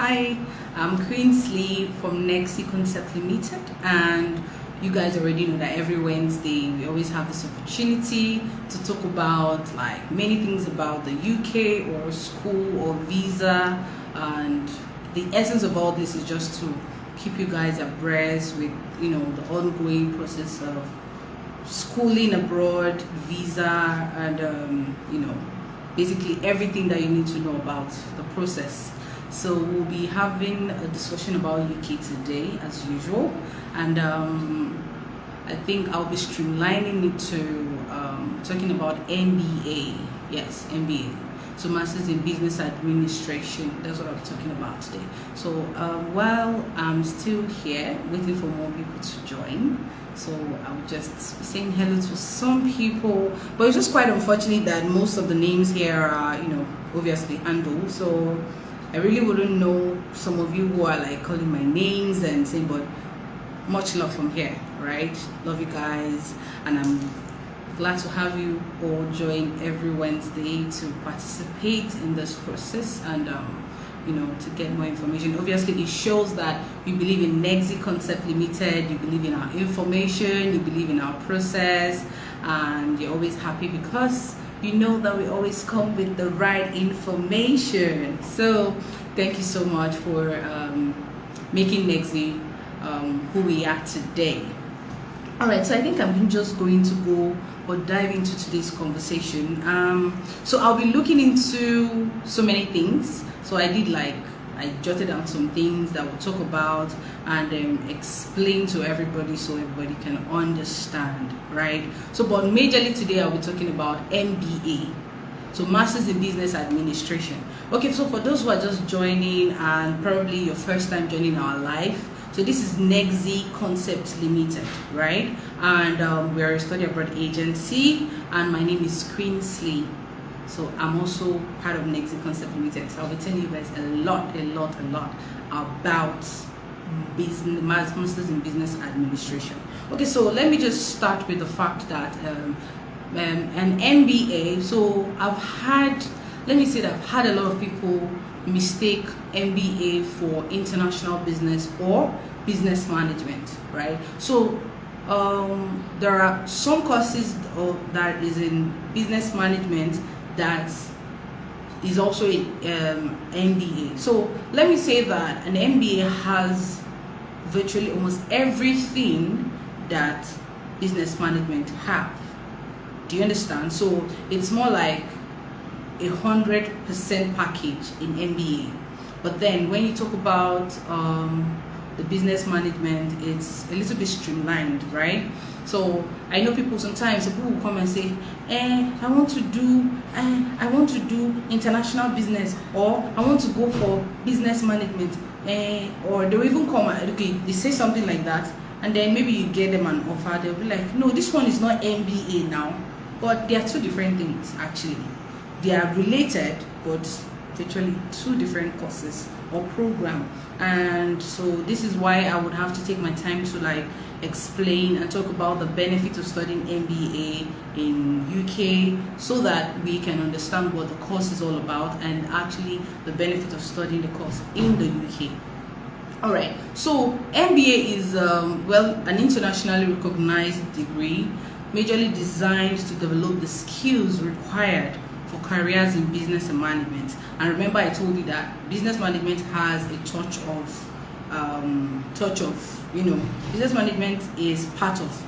Hi, I'm Queensley from Nexi Concept Limited, and you guys already know that every Wednesday we always have this opportunity to talk about like many things about the UK or school or visa, and the essence of all this is just to keep you guys abreast with the ongoing process of schooling abroad, visa, and basically everything that you need to know about the process. So we'll be having a discussion about UK today as usual, and I think I'll be streamlining it to talking about MBA. Yes, MBA. So Masters in Business Administration. That's what I'm talking about today. So while I'm still here waiting for more people to join, so I'll just be saying hello to some people, but it's just quite unfortunate that most of the names here are obviously handled. So I really wouldn't know some of you who are like calling my names and saying, but much love from here, right? Love you guys, and I'm glad to have you all join every Wednesday to participate in this process and to get more information. Obviously, it shows that you believe in Nexi Concept Limited, you believe in our information, you believe in our process, and you're always happy because you know that we always come with the right information. So thank you so much for making Nexi who we are today. All right, so I think I'm just going to go or dive into today's conversation. So I'll be looking into so many things. So I jotted down some things that we'll talk about and explain to everybody so everybody can understand, right? So, but majorly today I'll be talking about MBA, so Masters in Business Administration. Okay, so for those who are just joining and probably your first time joining our live, so this is Nexi Concept Limited, right? And we're a study abroad agency, and my name is Queensley. So I'm also part of Nexi Concept Limited. So I'll be telling you guys a lot about business, Masters in Business Administration. Okay, so let me just start with the fact that an MBA. So let me say that I've had a lot of people mistake MBA for international business or business management, right? So there are some courses that is in business management that is also an MBA. So let me say that an MBA has virtually almost everything that business management have. Do you understand? So it's more like 100% package in MBA. But then when you talk about the business management, it's a little bit streamlined, right? So I know people sometimes people will come and say, I want to do international business, or I want to go for business management, or they'll even come and they say something like that, and then maybe you get them an offer, they'll be like, no, this one is not MBA now. But they are two different things actually. They are related, but virtually two different courses or program. And so this is why I would have to take my time to explain and talk about the benefit of studying MBA in UK, so that we can understand what the course is all about and actually the benefit of studying the course in the UK. All right, so MBA is an internationally recognized degree majorly designed to develop the skills required for careers in business and management. And remember, I told you that business management has a touch of business management is part of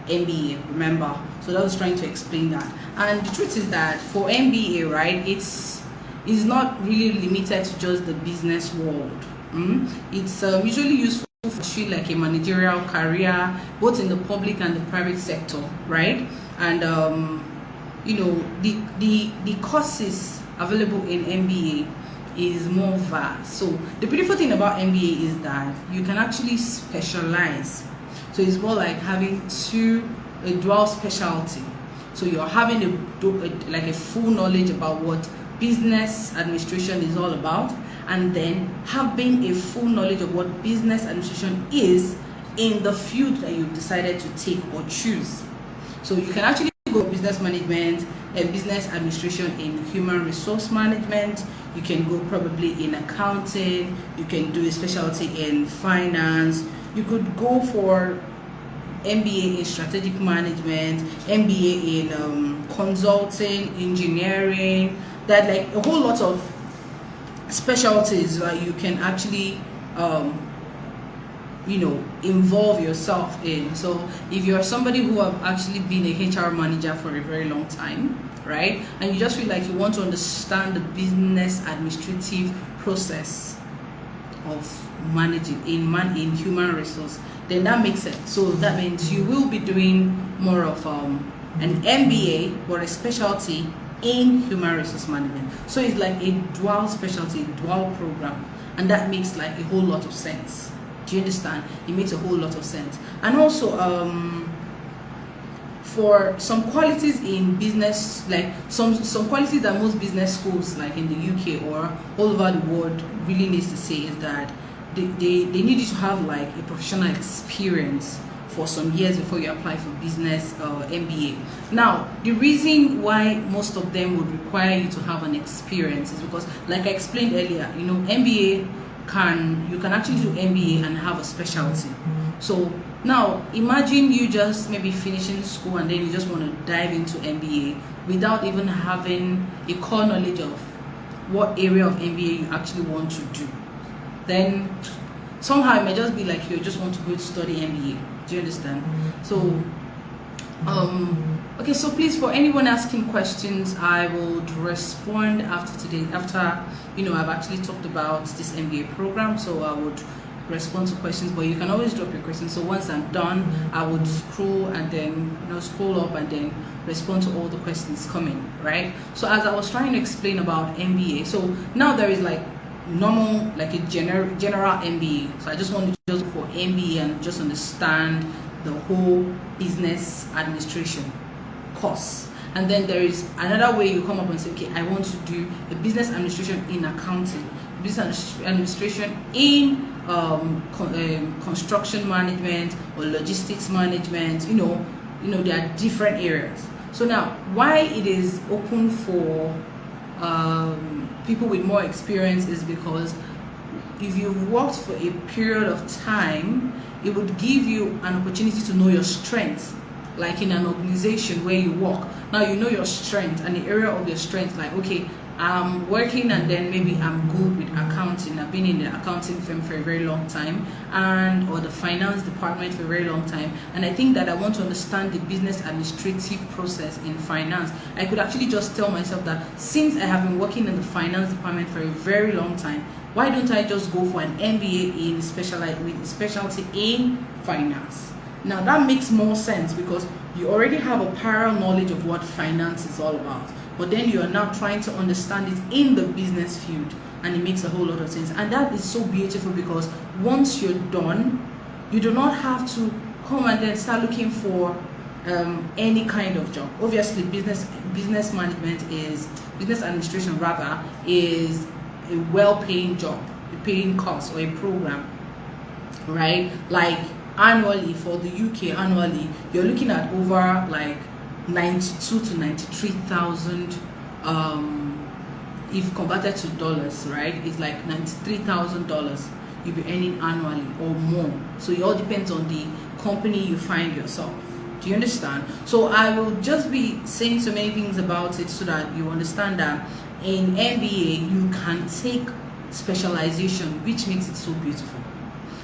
MBA, remember. So that was trying to explain that. And the truth is that for MBA, right, it's not really limited to just the business world. It's usually useful for like a managerial career, both in the public and the private sector, right? And the courses available in MBA is more vast. So the beautiful thing about MBA is that you can actually specialize. So it's more like having a dual specialty. So you're having a full knowledge about what business administration is all about, and then having a full knowledge of what business administration is in the field that you've decided to take or choose. So you can actually go business management business administration in human resource management. You can go probably in accounting. You can do a specialty in finance. You could go for MBA in strategic management, MBA in consulting, engineering. That like a whole lot of specialties that you can actually involve yourself in. So if you're somebody who have actually been a HR manager for a very long time, right, and you just feel like you want to understand the business administrative process of managing in human resource, then that makes sense. So that means you will be doing more of an MBA or a specialty in human resource management. So it's like a dual specialty, dual program, and that makes like a whole lot of sense. Do you understand? It makes a whole lot of sense. And also for some qualities in business, like some qualities that most business schools like in the UK or all over the world really needs to say is that they need you to have like a professional experience for some years before you apply for business MBA. Now, the reason why most of them would require you to have an experience is because, like I explained earlier, MBA you can actually do MBA and have a specialty. So now imagine you just maybe finishing school and then you just want to dive into MBA without even having a core knowledge of what area of MBA you actually want to do. Then somehow it may just be like you just want to go to study MBA. Do you understand? So okay, so please, for anyone asking questions, I will respond after today, after I've actually talked about this MBA program. So I would respond to questions, but you can always drop your questions. So once I'm done, I would scroll and then scroll up and then respond to all the questions coming, right? So as I was trying to explain about MBA, so now there is like normal, like a general MBA. So I just want to just go for MBA and just understand the whole business administration course. And then there is another way you come up and say, okay, I want to do a business administration in accounting, business administration in construction management or logistics management. There are different areas. So now, why it is open for people with more experience is because if you've worked for a period of time, it would give you an opportunity to know your strengths. Like in an organization where you work, now you know your strength and the area of your strength. Like, okay, I'm working and then maybe I'm good with accounting. I've been in the accounting firm for a very long time, or the finance department for a very long time, and I think that I want to understand the business administrative process in finance. I could actually just tell myself that since I have been working in the finance department for a very long time, why don't I just go for an MBA in specialty in finance? Now that makes more sense because you already have a prior knowledge of what finance is all about, but then you are now trying to understand it in the business field, and it makes a whole lot of sense. And that is so beautiful because once you're done, you do not have to come and then start looking for any kind of job. Obviously, business administration rather is a well-paying job, a paying course or a program, right? Like annually for the UK, you're looking at over like 92 to 93,000 if converted to dollars, right? It's like $93,000 you'll be earning annually or more. So it all depends on the company you find yourself. Do you understand? So I will just be saying so many things about it so that you understand that in MBA you can take specialization, which makes it so beautiful.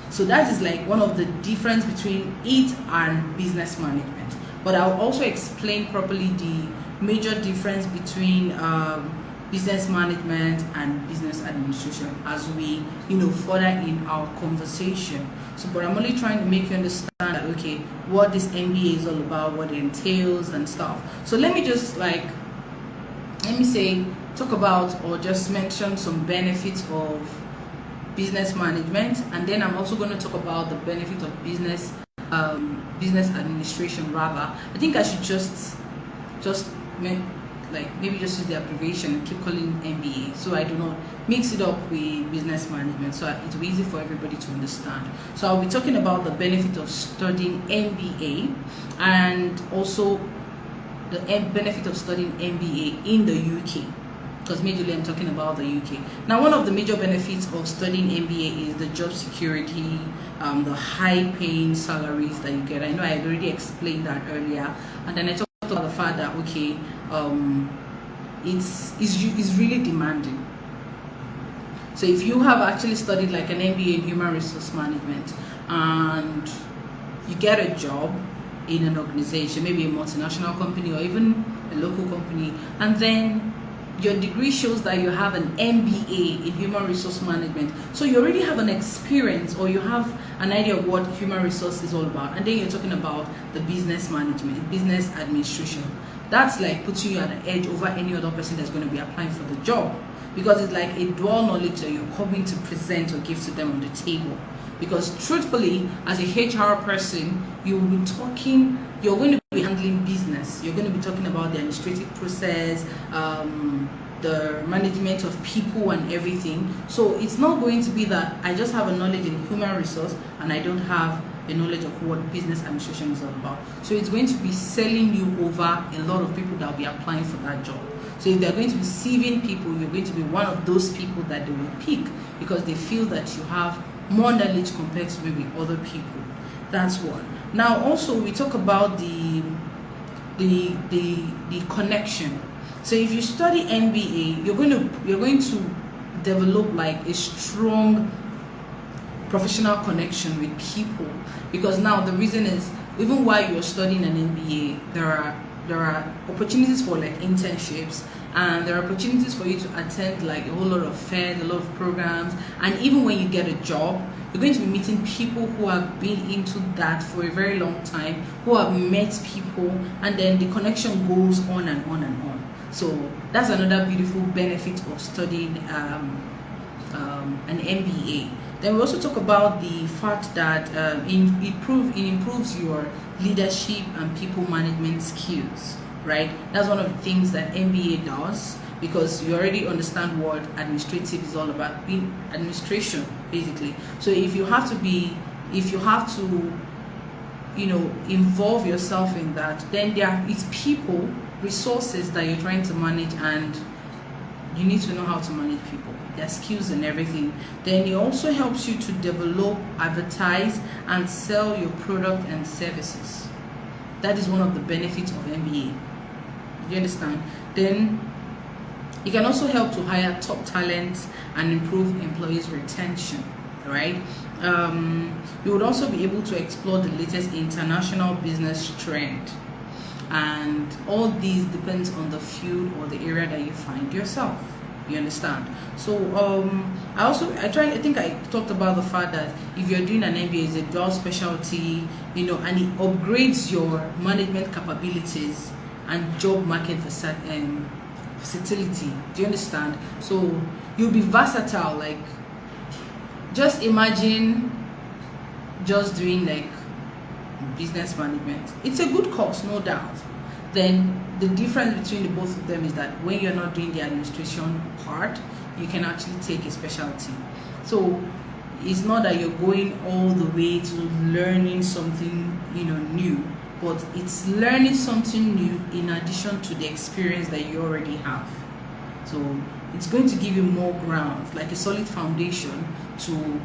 So that is like one of the difference between it and business management. But I'll also explain properly the major difference between business management and business administration as we, further in our conversation. So, but I'm only trying to make you understand that, okay, what this MBA is all about, what it entails and stuff. So let me just talk about or just mention some benefits of business management, and then I'm also going to talk about the benefit of business administration rather. I think I should just maybe just use the abbreviation and keep calling MBA so I do not mix it up with business management, so it will be easy for everybody to understand. So I'll be talking about the benefit of studying MBA and also the benefit of studying MBA in the UK, because majorly I'm talking about the UK. Now, one of the major benefits of studying MBA is the job security, the high-paying salaries that you get. I know I had already explained that earlier, and then I talked about the fact that okay, it's really demanding. So if you have actually studied like an MBA in human resource management and you get a job in an organization, maybe a multinational company or even a local company, and then your degree shows that you have an MBA in human resource management, so you already have an experience or you have an idea of what human resource is all about, and then you're talking about the business management, business administration. That's like putting you at an edge over any other person that's going to be applying for the job, because it's like a dual knowledge that you're coming to present or give to them on the table. Because truthfully, as a HR person, you will be talking, you're going to be handling business, you're going to be talking about the administrative process, the management of people and everything. So it's not going to be that I just have a knowledge in human resource and I don't have a knowledge of what business administration is all about. So it's going to be selling you over a lot of people that will be applying for that job. So if they're going to be receiving people, you're going to be one of those people that they will pick because they feel that you have more knowledge compared to maybe other people. That's one. Now also we talk about the connection. So if you study MBA, you're going to develop like a strong professional connection with people, because now the reason is, even while you're studying an MBA, there are opportunities for like internships, and there are opportunities for you to attend like a whole lot of fairs, a lot of programs, and even when you get a job, you're going to be meeting people who have been into that for a very long time, who have met people, and then the connection goes on and on and on. So that's another beautiful benefit of studying an MBA. Then we also talk about the fact that it improves your leadership and people management skills, right? That's one of the things that MBA does, because you already understand what administrative is all about, being administration basically. So if you have to involve yourself in that, then it's people, resources that you're trying to manage, and you need to know how to manage people, their skills and everything. Then it also helps you to develop, advertise, and sell your product and services. That is one of the benefits of MBA. You understand? Then it can also help to hire top talent and improve employees' retention, right? You would also be able to explore the latest international business trend, and all these depends on the field or the area that you find yourself. You understand? So I think I talked about the fact that if you're doing an MBA, it's a dual specialty, and it upgrades your management capabilities and job market versatility. Do you understand? So you'll be versatile. Like, just imagine just doing like business management. It's a good course, no doubt. Then the difference between the both of them is that when you're not doing the administration part, you can actually take a specialty. So it's not that you're going all the way to learning something new, but it's learning something new in addition to the experience that you already have. So it's going to give you more ground, like a solid foundation to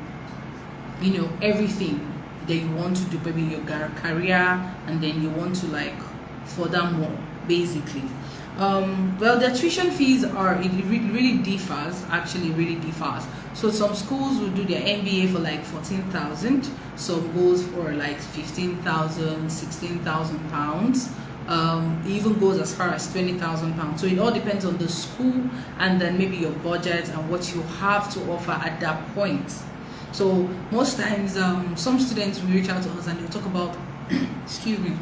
everything that you want to do, maybe your career, and then you want to like further more basically. Well, the tuition fees really differs, actually really differs. So some schools will do their MBA for like 14,000, some goes for like 15,000, 16,000 pounds. It even goes as far as 20,000 pounds. So it all depends on the school, and then maybe your budget and what you have to offer at that point. So most times some students will reach out to us and they'll talk about excuse me.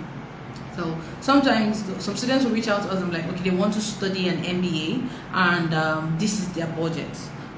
So sometimes some students will reach out to us and be like, okay, they want to study an MBA, and this is their budget.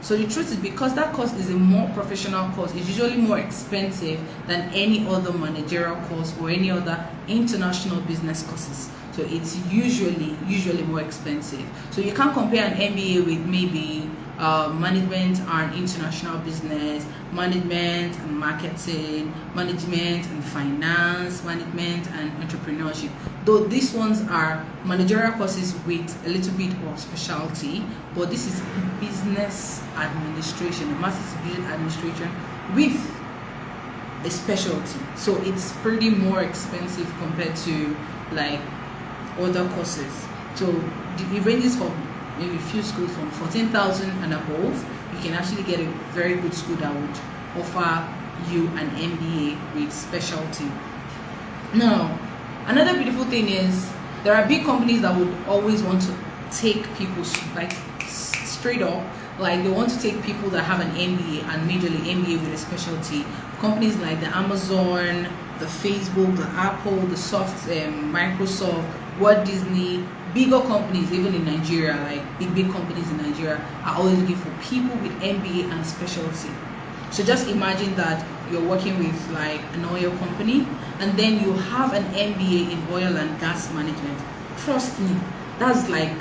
So the truth is, because that course is a more professional course, it's usually more expensive than any other managerial course or any other international business courses. So it's usually more expensive. So you can't compare an MBA with maybe management and international business, management and marketing, management and finance, management and entrepreneurship. Though these ones are managerial courses with a little bit of specialty, but this is business administration, a master's in business administration with a specialty. So it's pretty more expensive compared to like other courses. So it ranges from maybe a few schools from 14,000 and above. You can actually get a very good school that would offer you an MBA with specialty. Now, another beautiful thing is there are big companies that would always want to take people like straight up, like they want to take people that have an MBA and majorly MBA with a specialty. Companies like the Amazon, the Facebook, the Apple, the Microsoft, Walt Disney, bigger companies even in Nigeria, like big companies in Nigeria are always looking for people with MBA and specialty. So just imagine that you're working with like an oil company and then you have an MBA in oil and gas management. Trust me, that's like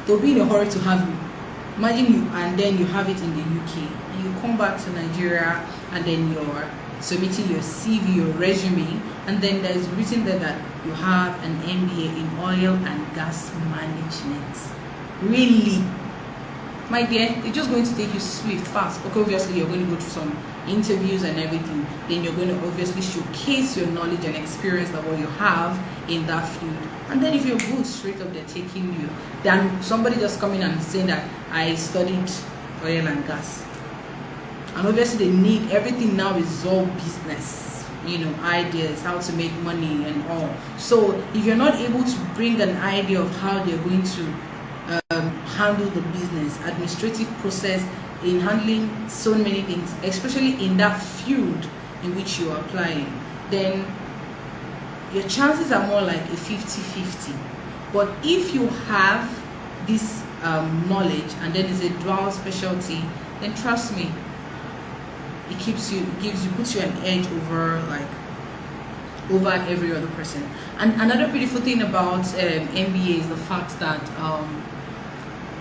they'll be in a hurry to have you. Imagine you and then you have it in the UK and you come back to Nigeria and then you're submitting your CV, your resume, and then there's written there that you have an MBA in oil and gas management. Really? My dear, it's just going to take you fast. Okay, obviously you're going to go through some interviews and everything. Then you're going to obviously showcase your knowledge and experience that what you have in that field. And then if you're good, straight up they're taking you. Then somebody just coming and saying that I studied oil and gas. And obviously they need everything now is all business, you know, ideas, how to make money and all. So if you're not able to bring an idea of how they're going to handle the business, administrative process in handling so many things, especially in that field in which you are applying, then your chances are more like a 50-50. But if you have this knowledge and then it's a dual specialty, then trust me, it puts you an edge over every other person. And another beautiful thing about MBA is the fact that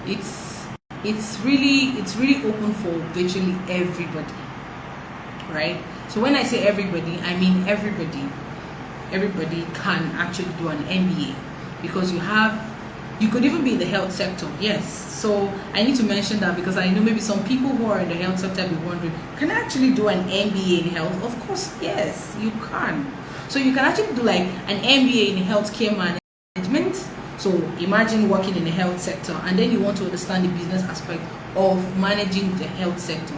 it's really open for virtually everybody, right? So when I say everybody, I mean everybody can actually do an MBA, because you could even be in the health sector. Yes, so I need to mention that because I know maybe some people who are in the health sector be wondering, can I actually do an MBA in health? Of course, yes, you can. So you can actually do like an MBA in healthcare management. So imagine working in the health sector and then you want to understand the business aspect of managing the health sector.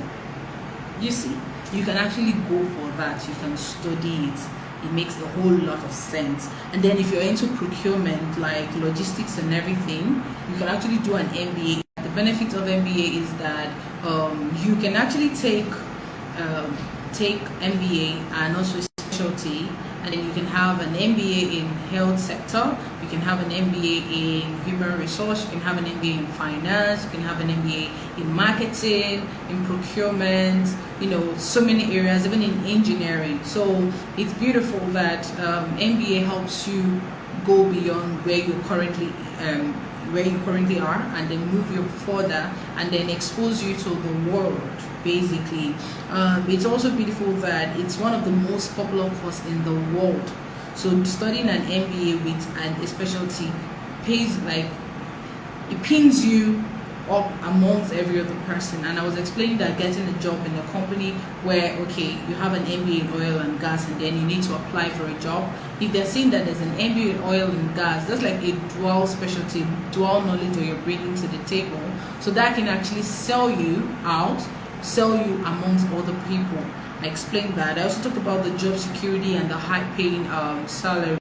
You see, you can actually go for that. You can study it. It makes a whole lot of sense. And then if you're into procurement, like logistics and everything, you can actually do an MBA. The benefit of MBA is that you can actually take MBA and also specialty, and then you can have an MBA in health sector, you can have an MBA in human resource, you can have an MBA in finance, you can have an MBA in marketing, in procurement, you know, so many areas, even in engineering. So it's beautiful that MBA helps you go beyond where you currently are, and then move you further and then expose you to the world, basically. It's also beautiful that it's one of the most popular courses in the world. So studying an MBA with a specialty it pins you up amongst every other person. And I was explaining that getting a job in a company where, okay, you have an MBA in oil and gas and then you need to apply for a job, if they're saying that there's an MBA in oil and gas, that's like a dual specialty, dual knowledge that you're bringing to the table, so that can actually sell you amongst other people. I explained that. I also talked about the job security and the high paying salary.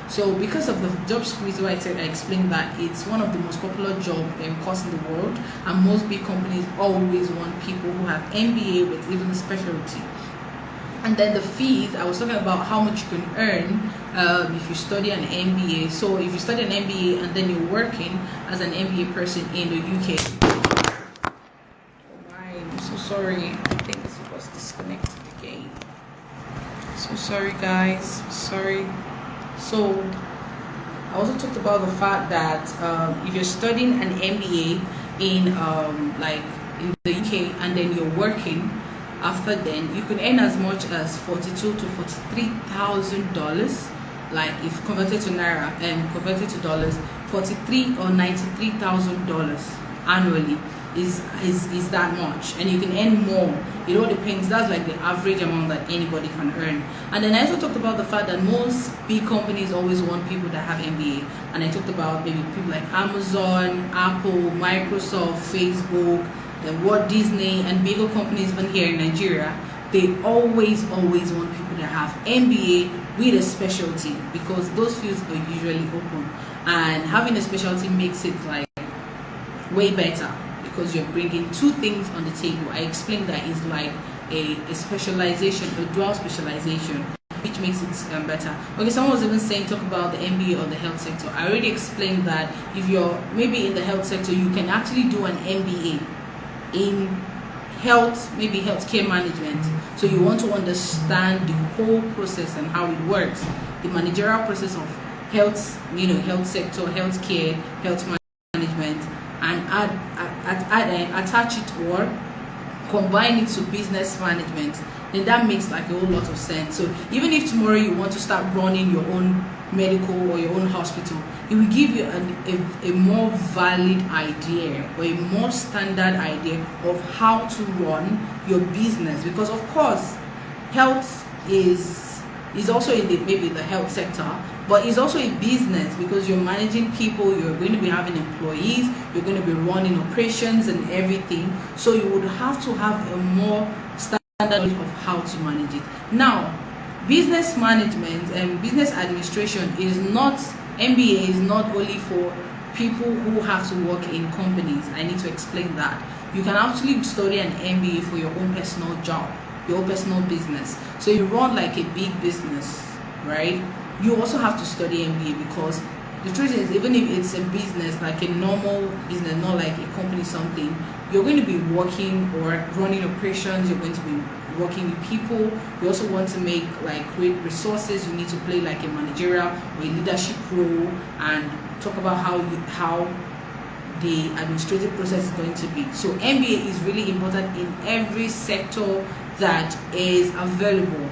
So because of the job security, I explained that it's one of the most popular job course in the world, and most big companies always want people who have MBA with even a specialty. And then the fees, I was talking about how much you can earn if you study an MBA. So if you study an MBA and then you're working as an MBA person in the UK. Oh my, I'm so sorry. I think it was disconnected again. So sorry guys, sorry. So I also talked about the fact that if you're studying an MBA in like in the UK and then you're working after then, you can earn as much as $42,000 to $43,000. Like if converted to naira and converted to dollars, $43,000 or $93,000 annually is that much, and you can earn more. It all depends. That's like the average amount that anybody can earn. And then I also talked about the fact that most big companies always want people that have MBA, and I talked about maybe people like Amazon, Apple, Microsoft, Facebook, the Walt Disney, and bigger companies even here in Nigeria. They always want people that have MBA with a specialty, because those fields are usually open, and having a specialty makes it like way better, because you're bringing two things on the table. I explained that it's like a specialization, a dual specialization, which makes it better. Okay, someone was even saying talk about the MBA or the health sector. I already explained that if you're maybe in the health sector, you can actually do an MBA in health, maybe healthcare management. So you want to understand the whole process and how it works, the managerial process of health, health sector, healthcare, health management, and attach it or combine it to business management. Then that makes like a whole lot of sense. So even if tomorrow you want to start running your own medical or your own hospital, it will give you a more valid idea or a more standard idea of how to run your business. Because of course health is also in maybe the health sector, but it's also a business, because you're managing people, you're going to be having employees, you're going to be running operations and everything. So you would have to have a more standard of how to manage it. Now, business management and business administration is not, MBA is not only for people who have to work in companies. I need to explain that. You can actually study an MBA for your own personal job, your own personal business. So you run like a big business, right? You also have to study MBA, because the truth is, even if it's a business, like a normal business, not like a company something, you're going to be working or running operations, you're going to be working with people. You also want to create resources. You need to play like a managerial or a leadership role, and talk about how the administrative process is going to be. So MBA is really important in every sector that is available.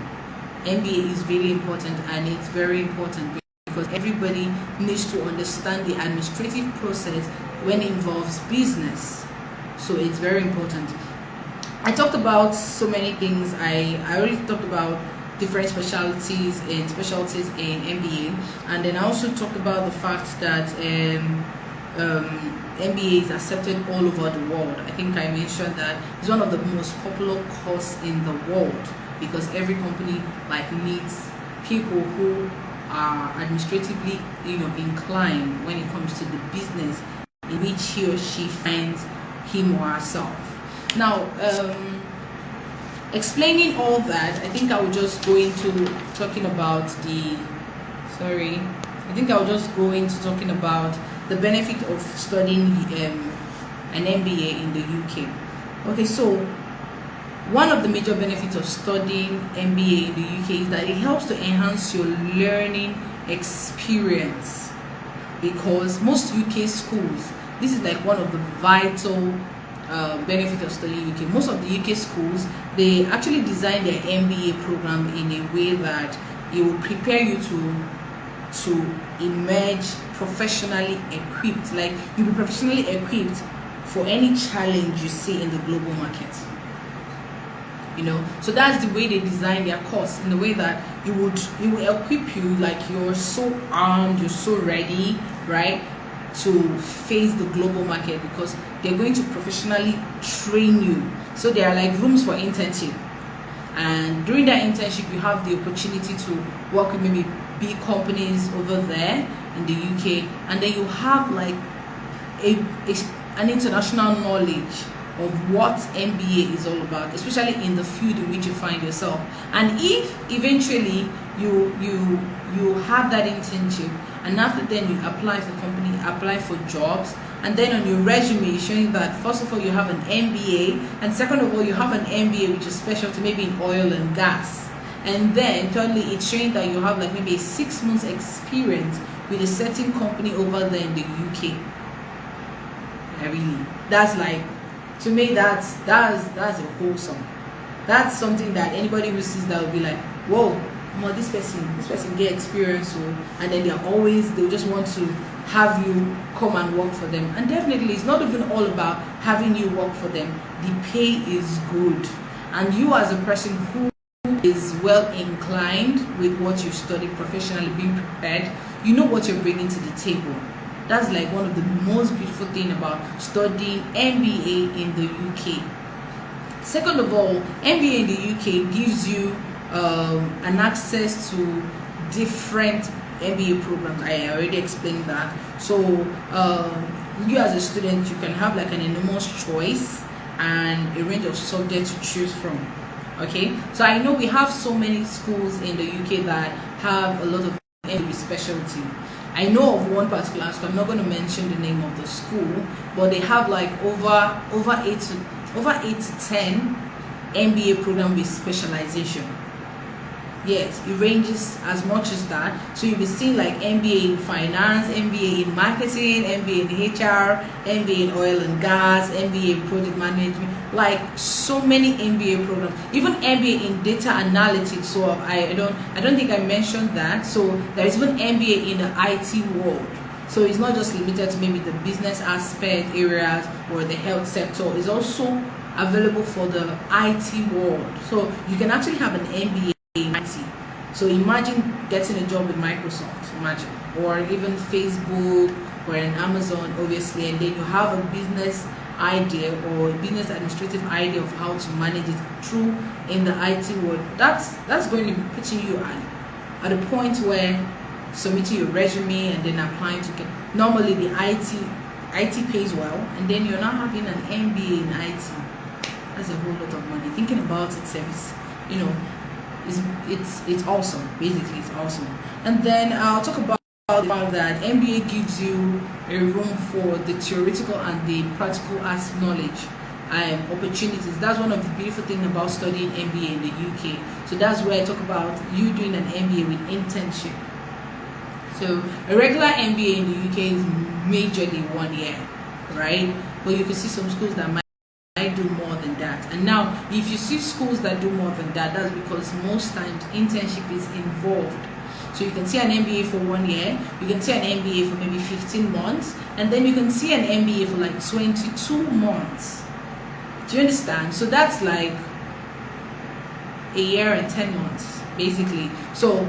MBA is really important, and it's very important because everybody needs to understand the administrative process when it involves business. So it's very important. I talked about so many things. I already talked about different specialties in MBA, and then I also talked about the fact that MBA is accepted all over the world. I think I mentioned that it's one of the most popular courses in the world, because every company needs people who are administratively inclined when it comes to the business in which he or she finds him or herself. Now, explaining all that, I think I will just go into talking about the benefit of studying an MBA in the UK. Okay, so one of the major benefits of studying MBA in the UK is that it helps to enhance your learning experience, because most UK schools, this is like one of the vital benefits of studying UK. Most of the UK schools, they actually design their MBA program in a way that it will prepare you to emerge professionally equipped. Like, you'll be professionally equipped for any challenge you see in the global market. So that's the way they design their course, in the way that it will equip you like you're so armed, you're so ready, right, to face the global market, because they're going to professionally train you. So there are like rooms for internship, and during that internship you have the opportunity to work with maybe big companies over there in the UK, and then you have like an international knowledge of what MBA is all about, especially in the field in which you find yourself. And if eventually you have that internship, and after then you apply for jobs, and then on your resume showing that first of all you have an MBA, and second of all you have an MBA which is specialty maybe in oil and gas, and then thirdly it's showing that you have like maybe a 6 months experience with a certain company over there in the UK. Really, that's like To me, that's a wholesome. That's something that anybody who sees that will be like, whoa, well, this person get experience, so, and then they'll just want to have you come and work for them. And definitely, it's not even all about having you work for them. The pay is good, and you as a person who is well inclined with what you've studied professionally, being prepared, you know what you're bringing to the table. That's like one of the most beautiful thing about studying MBA in the UK. Second of all, MBA in the UK gives you an access to different MBA programs. I already explained that. So you as a student, you can have like an enormous choice and a range of subjects to choose from. Okay, so I know we have so many schools in the UK that have a lot of MBA specialty. I know of one particular school. I'm not going to mention the name of the school, but they have like over 8 to 10 MBA program with specialization. Yes, it ranges as much as that. So you'll be seeing like MBA in finance, MBA in marketing, MBA in HR, MBA in oil and gas, MBA in project management, like so many MBA programs, even MBA in data analytics. So I don't think I mentioned that. So there is even MBA in the IT world. So it's not just limited to maybe the business aspect areas or the health sector. It's also available for the IT world. So you can actually have an MBA in IT. So imagine getting a job with Microsoft, imagine, or even Facebook or an Amazon, obviously, and then you have a business idea or a business administrative idea of how to manage it through in the IT world. That's going to be putting you at a point where submitting your resume and then applying to get. Normally the IT pays well, and then you're not having an MBA in IT. That's a whole lot of money. Thinking about it, service, it's awesome. Basically, it's awesome. And then I'll talk about the fact that MBA gives you a room for the theoretical and the practical as knowledge opportunities. That's one of the beautiful things about studying MBA in the UK. So that's where I talk about you doing an MBA with internship. So a regular MBA in the UK is majorly 1 year, right? But you can see some schools that might do more than that. And now, if you see schools that do more than that, that's because most times internship is involved. So you can see an MBA for 1 year, you can see an MBA for maybe 15 months, and then you can see an MBA for like 22 months. Do you understand? So that's like a year and 10 months, basically. So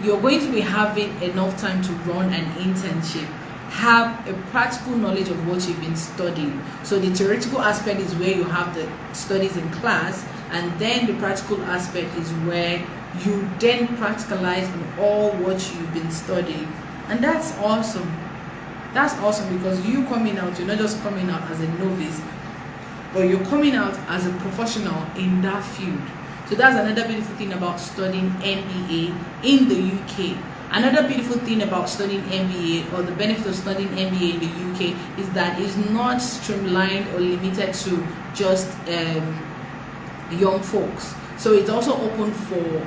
you're going to be having enough time to run an internship, have a practical knowledge of what you've been studying. So the theoretical aspect is where you have the studies in class, and then the practical aspect is where you then practicalize on all what you've been studying. And that's awesome. That's awesome, because you coming out, you're not just coming out as a novice, but you're coming out as a professional in that field. So that's another beautiful thing about studying MBA in the UK. Another beautiful thing about studying MBA, or the benefit of studying MBA in the UK, is that it's not streamlined or limited to just young folks. So it's also open for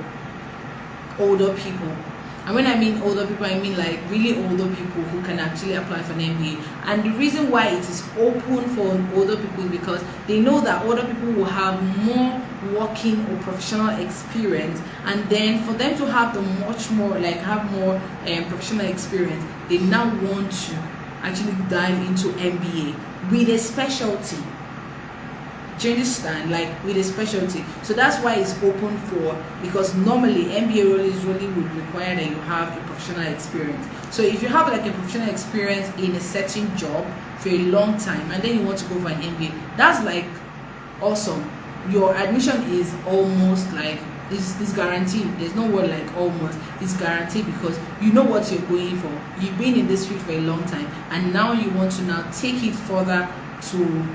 older people. And when I mean older people, I mean like really older people who can actually apply for an MBA. And the reason why it is open for older people is because they know that older people will have more working or professional experience, and then for them to have have more professional experience, they now want to actually dive into MBA with a specialty. Do you understand? Like with a specialty. So that's why it's open for, because normally MBA really would require that you have a professional experience. So if you have like a professional experience in a certain job for a long time, and then you want to go for an MBA, that's like awesome. Your admission is almost like it's guaranteed. There's no word like almost. It's guaranteed, because you know what you're going for. You've been in this field for a long time, and now you want to now take it further to,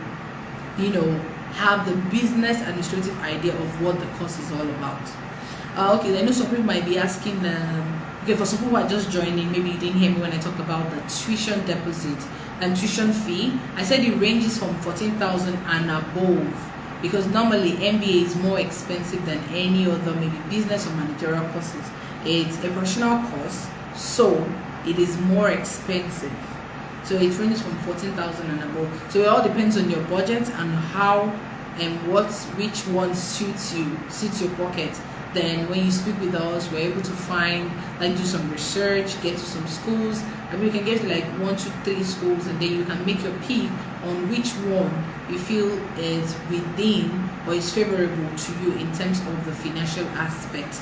have the business administrative idea of what the course is all about. Okay, I know some people might be asking, okay, for some people who are just joining, maybe you didn't hear me when I talked about the tuition deposit and tuition fee. I said it ranges from 14,000 and above, because normally MBA is more expensive than any other maybe business or managerial courses. It's a professional course, so it is more expensive. So it ranges from 14,000 and above. So it all depends on your budget and how and which one suits your pocket. Then when you speak with us, we're able to find, like, do some research, get to some schools. I mean, you can get to like 1, 2, 3 schools, and then you can make your pick on which one you feel is within or is favorable to you in terms of the financial aspect.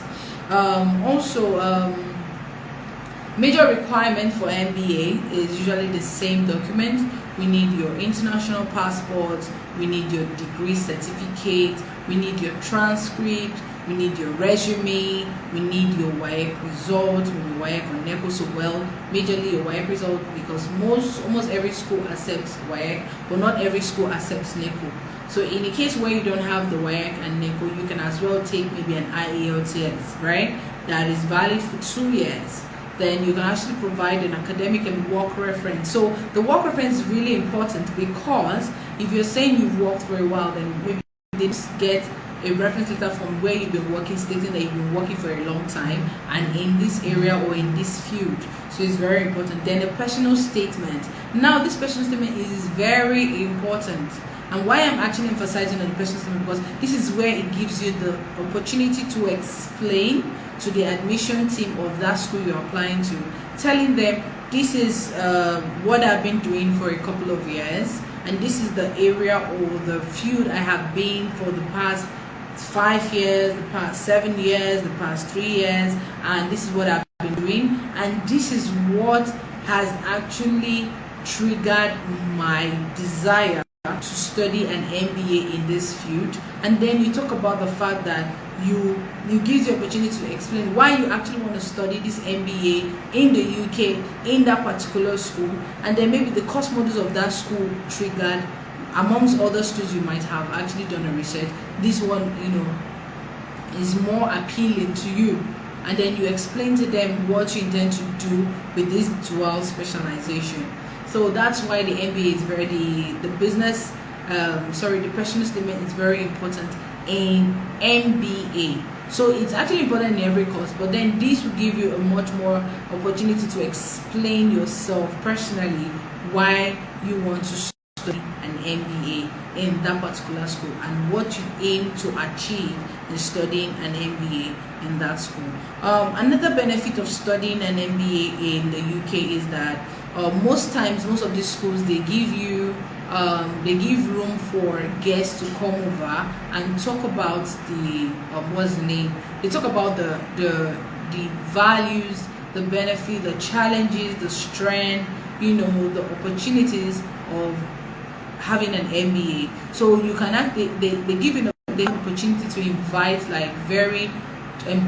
Major requirement for MBA is usually the same document. We need your international passport, we need your degree certificate, we need your transcript, we need your resume, we need your WAEC result, WAEC or NECO. So majorly your WAEC result, because almost every school accepts WAEC, but not every school accepts NECO. So in the case where you don't have the WAEC and NECO, you can as well take maybe an IELTS, right? That is valid for 2 years. Then you can actually provide an academic and work reference. So the work reference is really important, because if you're saying you've worked for a while, then maybe they just get a reference letter from where you've been working, stating that you've been working for a long time and in this area or in this field. So it's very important. Then a personal statement. Now this personal statement is very important. And why I'm actually emphasizing on the personal statement, because this is where it gives you the opportunity to explain to the admission team of that school you're applying to, telling them this is what I've been doing for a couple of years, and this is the area or the field I have been for the past 5 years, the past 7 years, the past 3 years, and this is what I've been doing, and this is what has actually triggered my desire to study an MBA in this field. And then you talk about the fact that you give the opportunity to explain why you actually want to study this MBA in the UK in that particular school, and then maybe the course modules of that school triggered, amongst other schools you might have actually done a research. This one, is more appealing to you, and then you explain to them what you intend to do with this dual specialization. So that's why the MBA is the personal statement is very important in MBA. So it's actually important in every course, but then this will give you a much more opportunity to explain yourself personally why you want to study an MBA in that particular school and what you aim to achieve in studying an MBA in that school. Another benefit of studying an MBA in the UK is that most of these schools, they give room for guests to come over and talk about they talk about the values, the benefit, the challenges, the strength, the opportunities of having an MBA. So you can they give you the opportunity to invite like very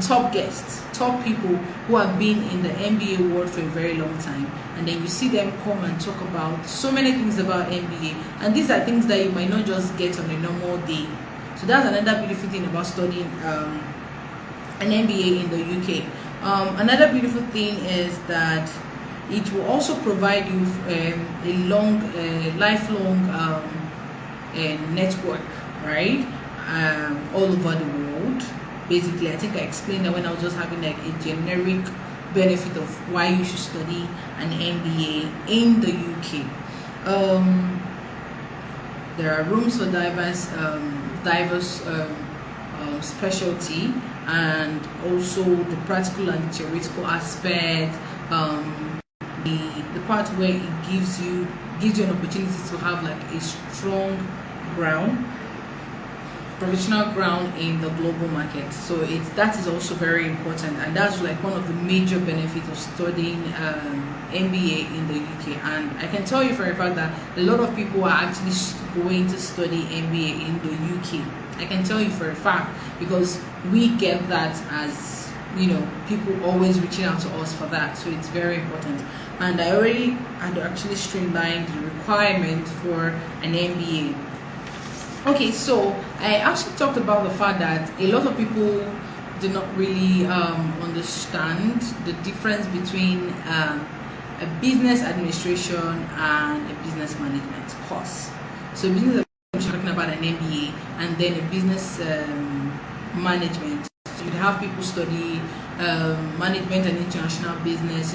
top guests, top people who have been in the MBA world for a very long time, and then you see them come and talk about so many things about MBA, and these are things that you might not just get on a normal day. So that's another beautiful thing about studying an MBA in the UK. Another beautiful thing is that it will also provide you a lifelong network, right? All over the world. Basically, I think I explained that when I was just having like a generic benefit of why you should study an MBA in the UK. There are rooms for diverse specialty, and also the practical and theoretical aspect. The part where it gives you an opportunity to have like a strong professional ground in the global market. So that is also very important, and that's like one of the major benefits of studying MBA in the UK. And I can tell you for a fact that a lot of people are actually going to study MBA in the UK. I can tell you for a fact, because we get that as people always reaching out to us for that. So it's very important, and I already had actually streamlined the requirement for an MBA. Okay, so I actually talked about the fact that a lot of people do not really understand the difference between a business administration and a business management course. So business administration, talking about an MBA, and then a business management. So you'd have people study management and international business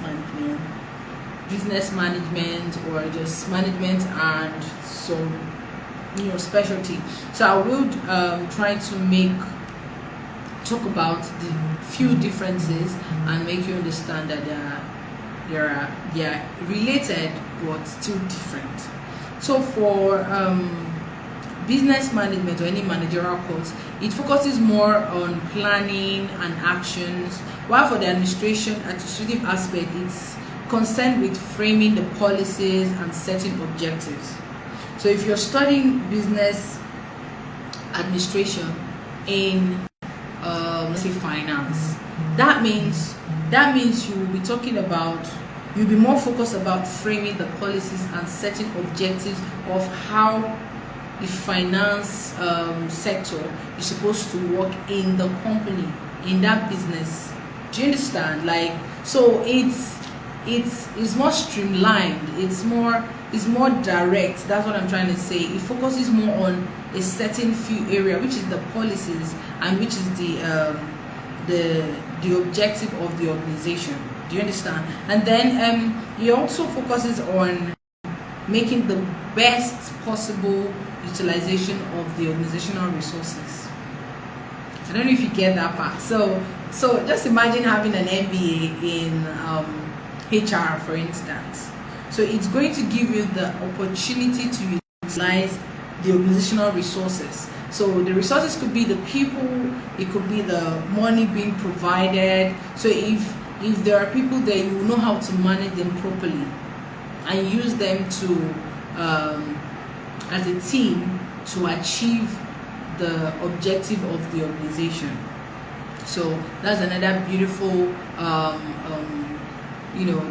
management, business management or just management and some specialty. So I would try to talk about the few differences and make you understand that they are related but still different. So for business management or any managerial course, it focuses more on planning and actions, while for the administrative aspect, it's concerned with framing the policies and setting objectives. So if you're studying business administration in let's say finance, that means you'll be more focused about framing the policies and setting objectives of how the finance sector is supposed to work in the company, in that business. Do you understand? Like, so it's more streamlined, it's more direct. That's what I'm trying to say. It focuses more on a certain few area, which is the policies and which is the objective of the organization. Do you understand? And then it also focuses on making the best possible utilization of the organizational resources. I don't know if you get that part. So just imagine having an MBA in HR, for instance. So it's going to give you the opportunity to utilize the organizational resources. So the resources could be the people, it could be the money being provided. So if there are people there, you will know how to manage them properly and use them to as a team to achieve the objective of the organization. So that's another beautiful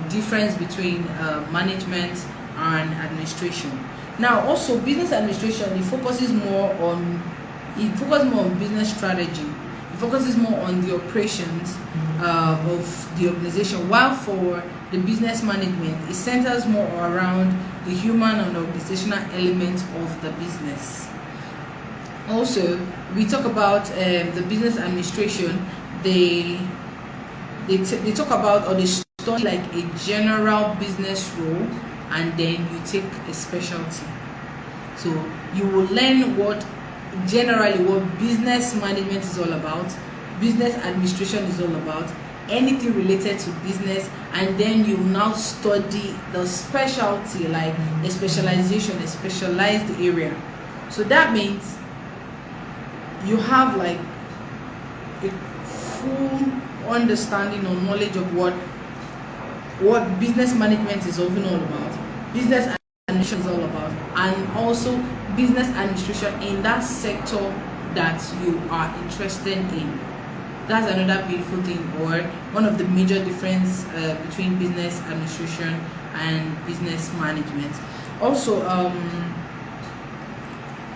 difference between management and administration. Now also business administration, it focuses more on business strategy. It focuses more on the operations of the organization, while for the business management, it centers more around the human and organizational element of the business. Also, we talk about the business administration. They talk about, or they study like a general business role, and then you take a specialty. So you will learn what business management is all about, business administration is all about, anything related to business, and then you now study the specialty, like a specialization, a specialized area. So that means you have like a full understanding or knowledge of what business management is often all about, business administration is all about, and also business administration in that sector that you are interested in. That's another beautiful thing, or one of the major difference between business administration and business management. Also,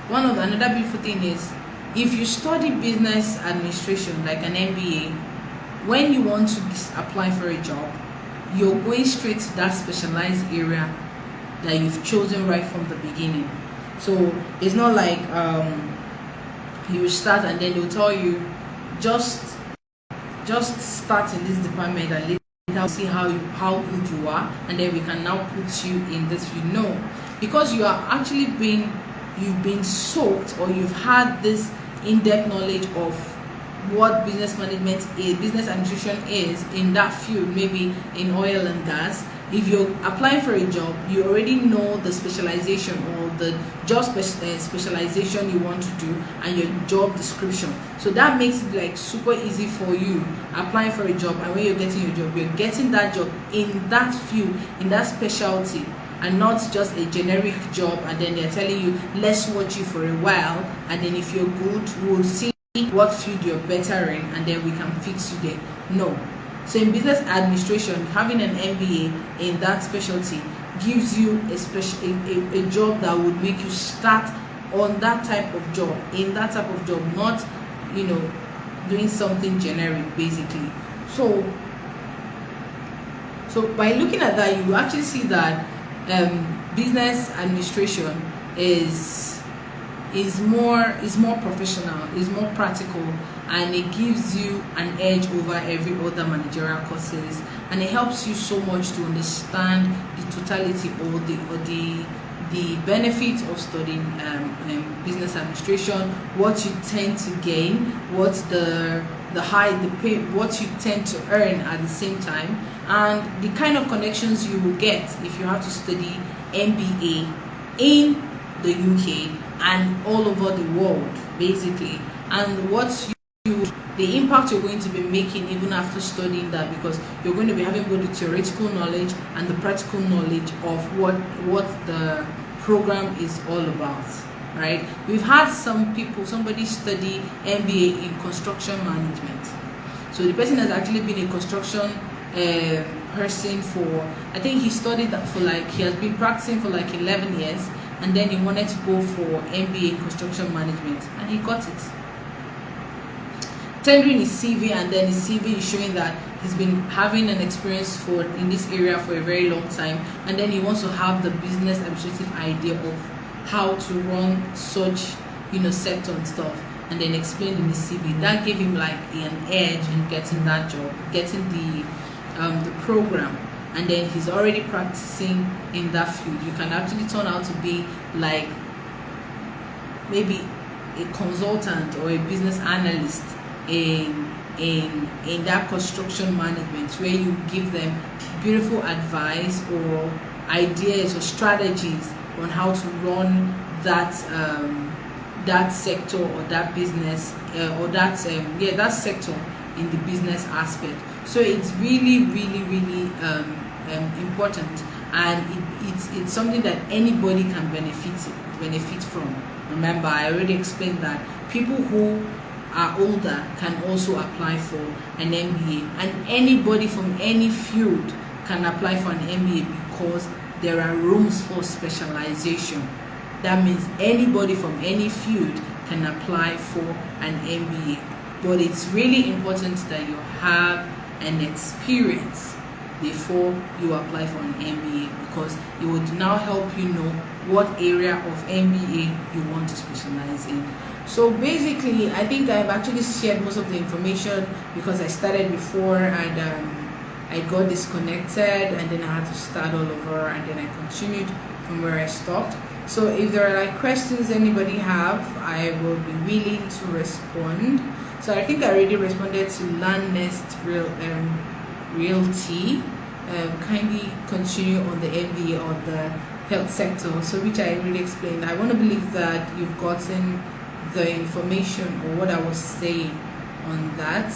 another beautiful thing is, if you study business administration like an MBA, when you want to apply for a job, you're going straight to that specialized area that you've chosen right from the beginning. So it's not like you start and then they'll tell you just start in this department and later see how good you are, and then we can now put you in this field. No, because you are actually you've been soaked, or you've had this in-depth knowledge of what business management is, business administration is in that field, maybe in oil and gas. If you're applying for a job, you already know the specialization or the job specialization you want to do and your job description. So that makes it like super easy for you applying for a job, and when you're getting your job, you're getting that job in that field, in that specialty, and not just a generic job and then they're telling you, let's watch you for a while, and then if you're good, we'll see what field you're better in and then we can fix you there. No. So in business administration, having an MBA in that specialty gives you a job that would make you start on that type of job, in that type of job, not doing something generic basically. So by looking at that, you actually see that business administration is is more professional, is more practical, and it gives you an edge over every other managerial courses, and it helps you so much to understand the totality or the benefits of studying business administration, what you tend to gain, what's the pay, what you tend to earn at the same time, and the kind of connections you will get if you have to study MBA in the UK and all over the world, basically, and the impact you're going to be making even after studying that, because you're going to be having both the theoretical knowledge and the practical knowledge of what the program is all about, right? We've had somebody study MBA in construction management. So the person has actually been a construction person for, I think he studied that for he has been practicing for 11 years, and then he wanted to go for MBA in construction management, and he got it. Tendering his CV, and then his CV is showing that he's been having an experience in this area for a very long time, and then he wants to have the business administrative idea of how to run such sector and stuff, and then explain in his CV. That gave him an edge in getting that job, getting the program, and then he's already practicing in that field. You can actually turn out to be maybe a consultant or a business analyst in that construction management, where you give them beautiful advice or ideas or strategies on how to run that sector or that business or that sector in the business aspect. So it's really important, and it's something that anybody can benefit from. Remember, I already explained that people who are older can also apply for an MBA, and anybody from any field can apply for an MBA because there are rooms for specialization. That means anybody from any field can apply for an MBA, but it's really important that you have an experience before you apply for an MBA, because it would now help you know what area of MBA you want to specialize in. So basically, I think I've actually shared most of the information, because I started before and I got disconnected, and then I had to start all over, and then I continued from where I stopped. So if there are questions anybody have, I will be willing to respond. So I think I already responded to Landnest Realty. Kindly continue on the MBA or the health sector, so which I already explained. I want to believe that you've gotten the information or what I was saying on that.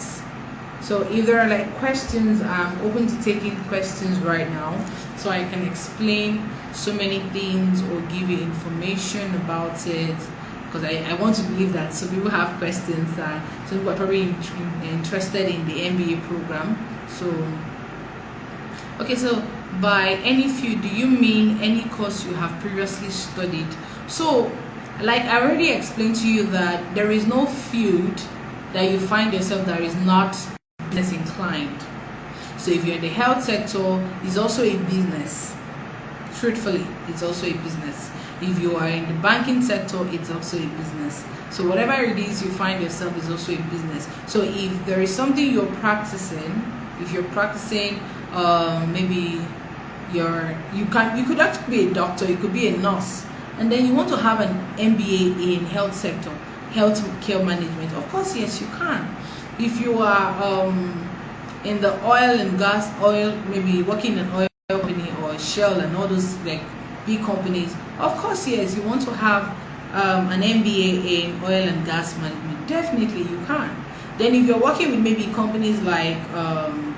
So if there are questions, I'm open to taking questions right now, so I can explain so many things or give you information about it, because I want to believe that some people have questions, that some people are probably interested in the MBA program. So okay, so by any field, do you mean any course you have previously studied? So I already explained to you that there is no field that you find yourself that is not business inclined. So if you're in the health sector, it's also a business. Truthfully, it's also a business. If you are in the banking sector, it's also a business. So whatever it is you find yourself is also a business. So if there is something you're practicing, if you're practicing maybe you could actually be a doctor, you could be a nurse, and then you want to have an MBA in health sector, health care management. Of course, yes, you can. If you are in the oil and gas, maybe working in an oil company or Shell and all those big companies, of course, yes, you want to have an MBA in oil and gas management. Definitely, you can. Then if you're working with maybe companies like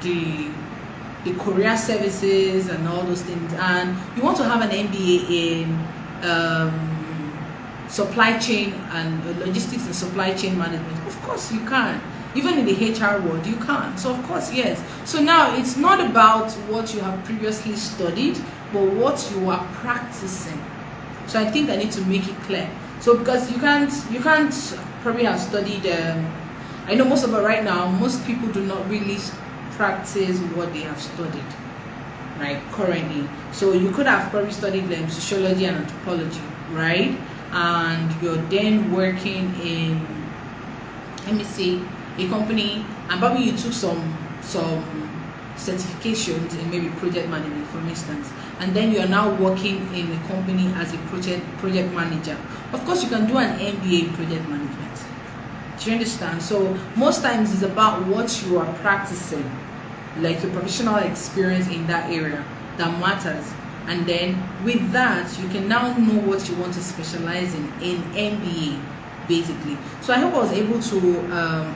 the courier services and all those things, and you want to have an MBA in supply chain and logistics and supply chain management, of course you can. Even in the HR world, you can. So of course, yes. So now it's not about what you have previously studied, but what you are practicing. So I think I need to make it clear. So because you can't probably have studied. I know most of it right now. Most people do not really practice what they have studied, right? Currently, so you could have probably studied sociology and anthropology, right? and you're then working in, let me see, a company, and probably you took some certifications in maybe project management, for instance, and then you are now working in a company as a project manager. Of course, you can do an MBA in project management. Do you understand? So most times it's about what you are practicing, like your professional experience in that area that matters. And then with that, you can now know what you want to specialize in MBA, basically. So I hope I was able to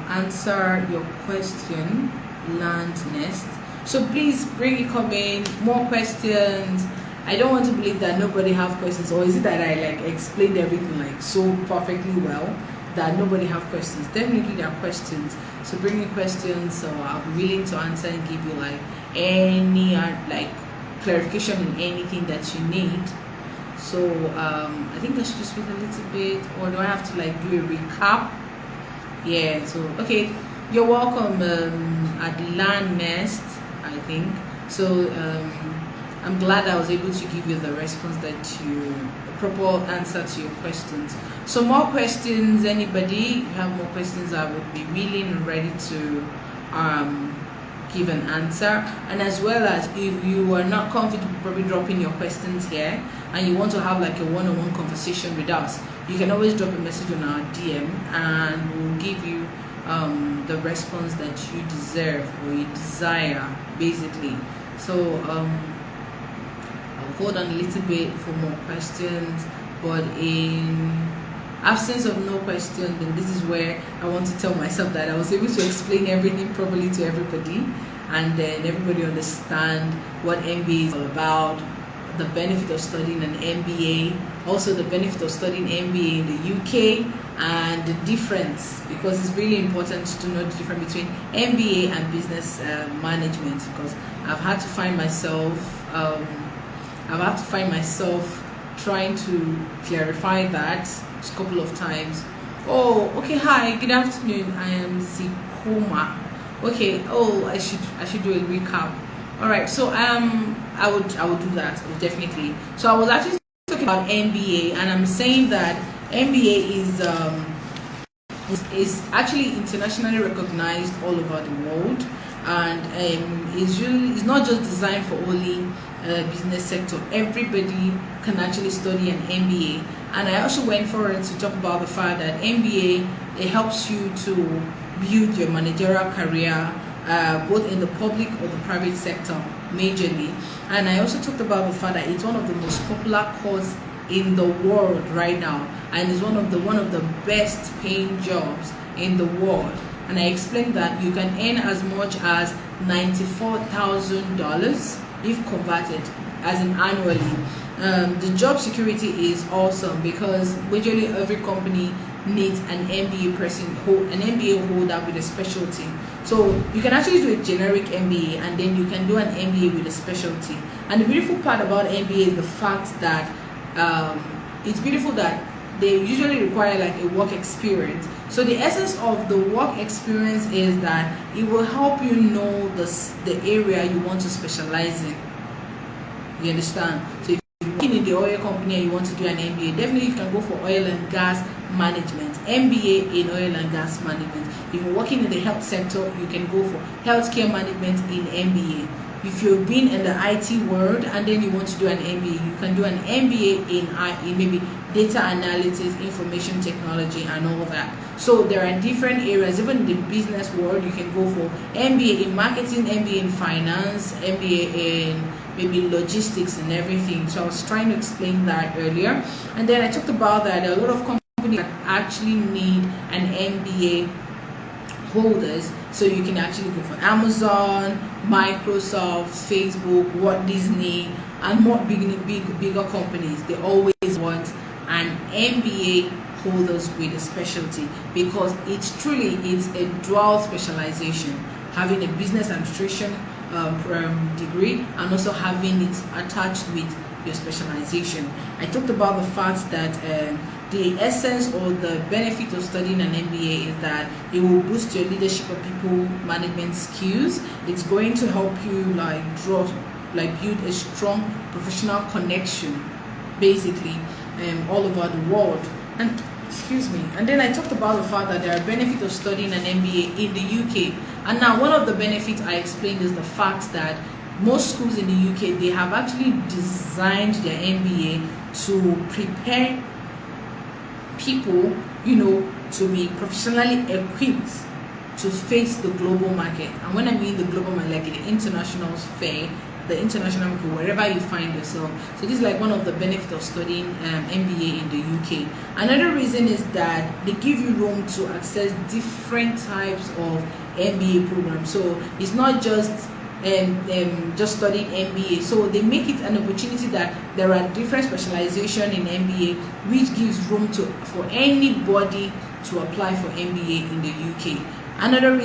answer your question, land nest. So please bring it coming, more questions. I don't want to believe that nobody have questions, or is it that I like explained everything like so perfectly well that nobody have questions? Definitely there are questions. So bring in questions, so I'll be willing to answer and give you like any like clarification in anything that you need. So I think I should just wait a little bit, or do I have to like do a recap? Yeah, so okay, you're welcome at Land Nest, I think. So I'm glad I was able to give you the response that you, a proper answer to your questions. So more questions, anybody? If you have more questions, I would be willing and ready to give an answer. And as well as if you are not comfortable probably dropping your questions here and you want to have like a one-on-one conversation with us, you can always drop a message on our DM and we'll give you the response that you deserve or you desire, basically. So I'll hold on a little bit for more questions, but in absence of no question, then this is where I want to tell myself that I was able to explain everything properly to everybody, and then everybody understand what MBA is all about, the benefit of studying an MBA, also the benefit of studying MBA in the UK, and the difference, because it's really important to know the difference between MBA and business management, because I've had to find myself trying to clarify that a couple of times. Oh, okay, hi, good afternoon, I am Zikoma. Okay, oh, I should do a recap. All right, so I would do that definitely. So I was actually talking about MBA, and I'm saying that MBA is actually internationally recognized all over the world, and it's not just designed for only business sector. Everybody can actually study an MBA, and I also went forward to talk about the fact that MBA, it helps you to build your managerial career both in the public or the private sector majorly. And I also talked about the fact that it's one of the most popular courses in the world right now, and is one of the best paying jobs in the world. And I explained that you can earn as much as $94,000 if converted as in annually. The job security is awesome because majorly every company needs an MBA person, an MBA holder with a specialty. So you can actually do a generic MBA, and then you can do an MBA with a specialty. And the beautiful part about MBA is the fact that it's beautiful that they usually require like a work experience. So the essence of the work experience is that it will help you know the area you want to specialize in. You understand? So if you're working in the oil company and you want to do an MBA, definitely you can go for oil and gas management, MBA in oil and gas management. If you're working in the health sector, you can go for healthcare management in MBA. If you've been in the IT world and then you want to do an MBA, you can do an MBA in maybe data analytics, information technology, and all that. So there are different areas. Even in the business world, you can go for MBA in marketing, MBA in finance, MBA in maybe logistics and everything. So I was trying to explain that earlier. And then I talked about that a lot of companies that actually need an MBA holders, so you can actually go for Amazon, Microsoft, Facebook, Walt Disney, and more bigger companies. They always want an MBA holders with a specialty, because it's a dual specialization, having a business administration degree and also having it attached with your specialization. I talked about the fact that the essence or the benefit of studying an MBA is that it will boost your leadership and people management skills. It's going to help you build a strong professional connection, basically. all over the world. And excuse me. And then I talked about the fact that there are benefits of studying an MBA in the UK. And now one of the benefits I explained is the fact that most schools in the UK, they have actually designed their MBA to prepare people, to be professionally equipped to face the global market. And when I mean the global market, like the international sphere, the international market, wherever you find yourself. So this is like one of the benefits of studying MBA in the UK. Another reason is that they give you room to access different types of MBA programs. So it's not just studying MBA. So they make it an opportunity that there are different specialization in MBA, which gives room for anybody to apply for MBA in the UK. Another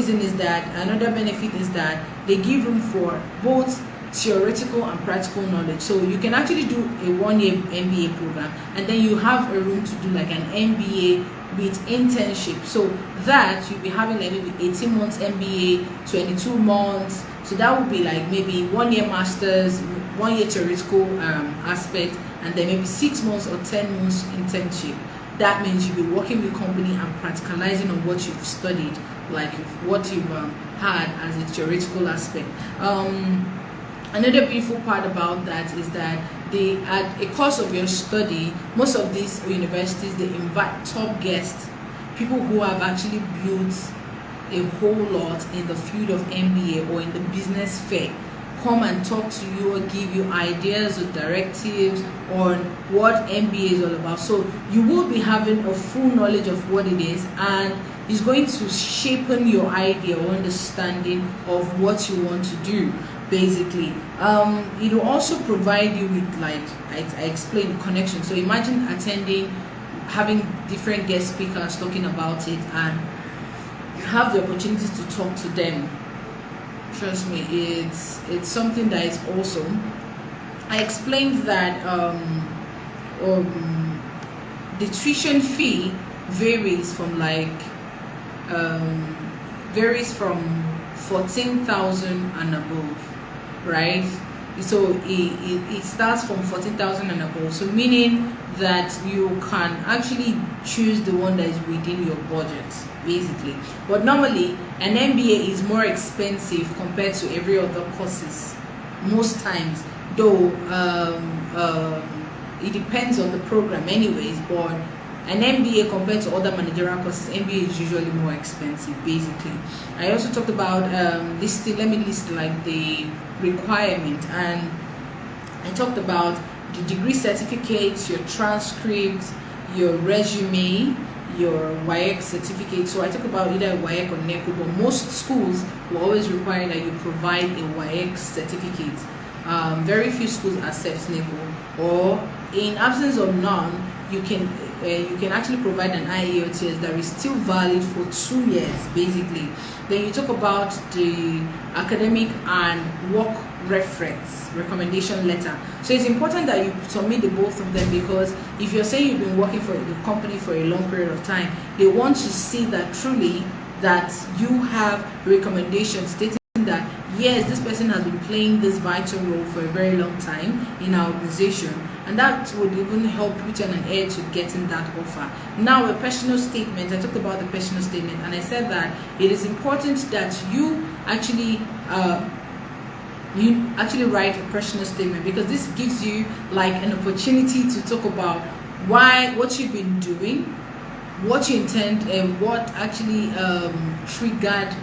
benefit is that they give room for both theoretical and practical knowledge. So you can actually do a 1-year MBA program, and then you have a room to do like an MBA with internship. So that you'll be having like maybe 18 months MBA, 22 months. So that would be like maybe 1-year masters, 1-year theoretical aspect, and then maybe 6 months or 10 months internship. That means you'll be working with company and practicalizing on what you've studied, like what you've had as a theoretical aspect. Another beautiful part about that is that at a course of your study, most of these universities, they invite top guests, people who have actually built a whole lot in the field of MBA or in the business fair, come and talk to you or give you ideas or directives on what MBA is all about. So you will be having a full knowledge of what it is, and it's going to shape your idea or understanding of what you want to do. Basically, it will also provide you with, like I explained, connection. So imagine having different guest speakers talking about it, and you have the opportunity to talk to them. Trust me, it's something that is awesome. I explained that the tuition fee varies from 14,000 and above, right? So it starts from 14,000 and above. So meaning that you can actually choose the one that is within your budget, basically. But normally an MBA is more expensive compared to every other courses most times, though it depends on the program anyways. But an MBA compared to other managerial courses, MBA is usually more expensive, basically. I also talked about let me list like the requirement, and I talked about the degree certificates, your transcripts, your resume, your WAEC certificate. So I talk about either WAEC or NECO, but most schools will always require that you provide a WAEC certificate. Very few schools accept NECO, or in absence of none, you can actually provide an IELTS that is still valid for 2 years, basically. Then you talk about the academic and work reference recommendation letter. So it's important that you submit the both of them, because if you're saying you've been working for the company for a long period of time, they want to see that truly that you have recommendations stating that yes, this person has been playing this vital role for a very long time in our organization, and that would even help put you on an edge to getting that offer. Now, a personal statement. I talked about the personal statement, and I said that it is important that you actually write a personal statement, because this gives you like an opportunity to talk about what you've been doing, what you intend, and what actually triggered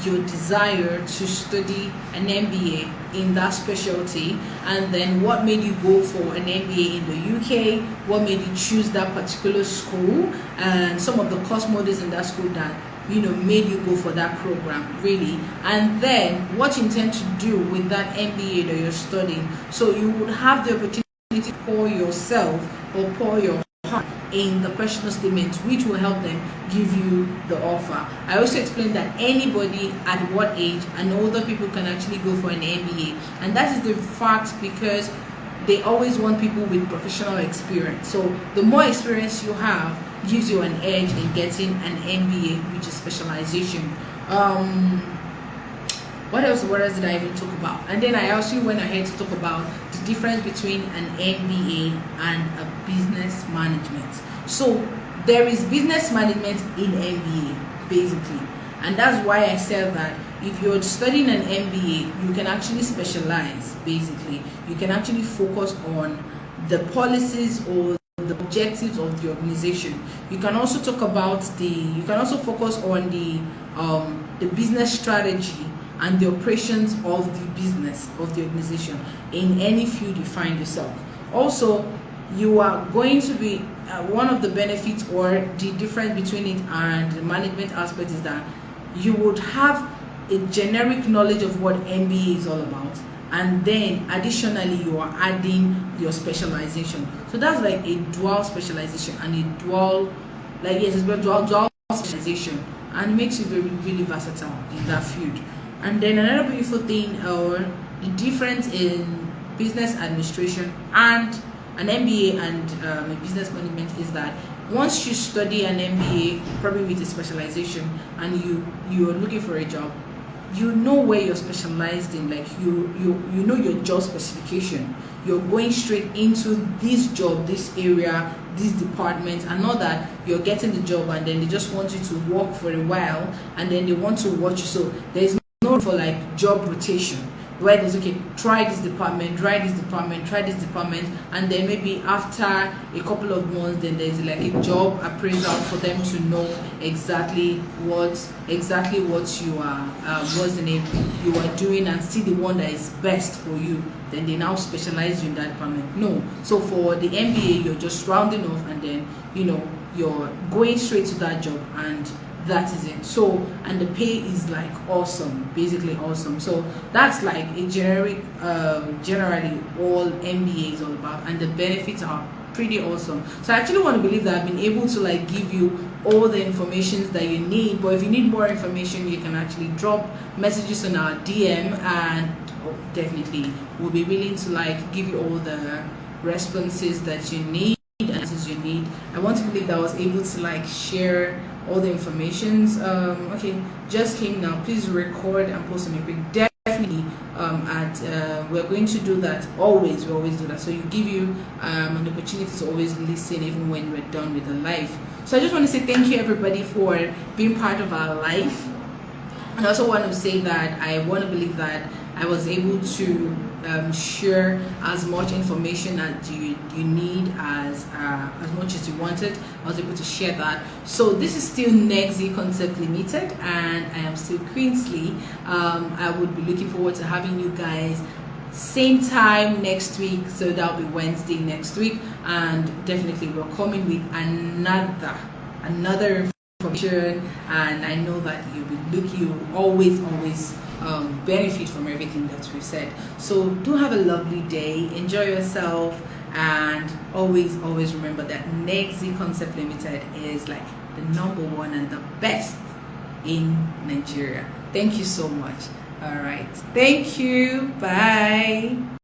your desire to study an MBA in that specialty, and then what made you go for an MBA in the UK, what made you choose that particular school, and some of the course models in that school that made you go for that program, really. And then what you intend to do with that MBA that you're studying, so you would have the opportunity to pour yourself or pour your heart in the personal statement, which will help them give you the offer. I also explained that anybody at what age and older people can actually go for an MBA, and that is the fact because they always want people with professional experience. So the more experience you have gives you an edge in getting an MBA, which is specialization. What else did I even talk about? And then I also went ahead to talk about the difference between an MBA and a business management. So there is business management in MBA basically, and that's why I said that if you're studying an MBA, you can actually specialize. Basically, you can actually focus on the policies or the objectives of the organization. You can also talk about you can also focus on the business strategy and the operations of the business of the organization in any field you find yourself. Also, you are going to be one of the benefits or the difference between it and the management aspect is that you would have a generic knowledge of what MBA is all about, and then additionally you are adding your specialization. So that's like a dual specialization and a dual specialization, and makes you really versatile in that field. And then another beautiful thing, or the difference in business administration and an MBA and a business management, is that once you study an MBA, probably with a specialization, and you're looking for a job, you know where you're specialized in. Like you know your job specification. You're going straight into this job, this area, this department, and not that you're getting the job and then they just want you to work for a while and then they want to watch you. So there's no for like job rotation, where there's okay, try this department, try this department, try this department, and then maybe after a couple of months, then there's like a job appraisal for them to know exactly what you are, what's the name you are doing, and see the one that is best for you. Then they now specialize you in that department. No, so for the MBA, you're just rounding off, and then you're going straight to that job, and that is it. So, and the pay is like awesome, basically awesome. So that's like a generic generally all MBA is all about, and the benefits are pretty awesome. So I actually want to believe that I've been able to like give you all the information that you need. But if you need more information, you can actually drop messages on our DM, and definitely we'll be willing to like give you all the responses that you need, answers you need. I want to believe that I was able to like share all the informations. Okay, just came now. Please record and post on your pic. Definitely we're going to do that always. We always do that, so you give you an opportunity to always listen even when we're done with the live. So I just want to say thank you everybody for being part of our life. I also want to say that I want to believe that I was able to share as much information as you need, as much as you wanted. I was able to share that. So this is still Nexi Concept Limited, and I am still Queensley. I would be looking forward to having you guys same time next week. So that'll be Wednesday next week, and definitely we're coming with another information, and I know that you always benefit from everything that we said. So do have a lovely day, enjoy yourself, and always remember that Nexi Concept Limited is like the #1 and the best in Nigeria. Thank you so much. All right, thank you, bye.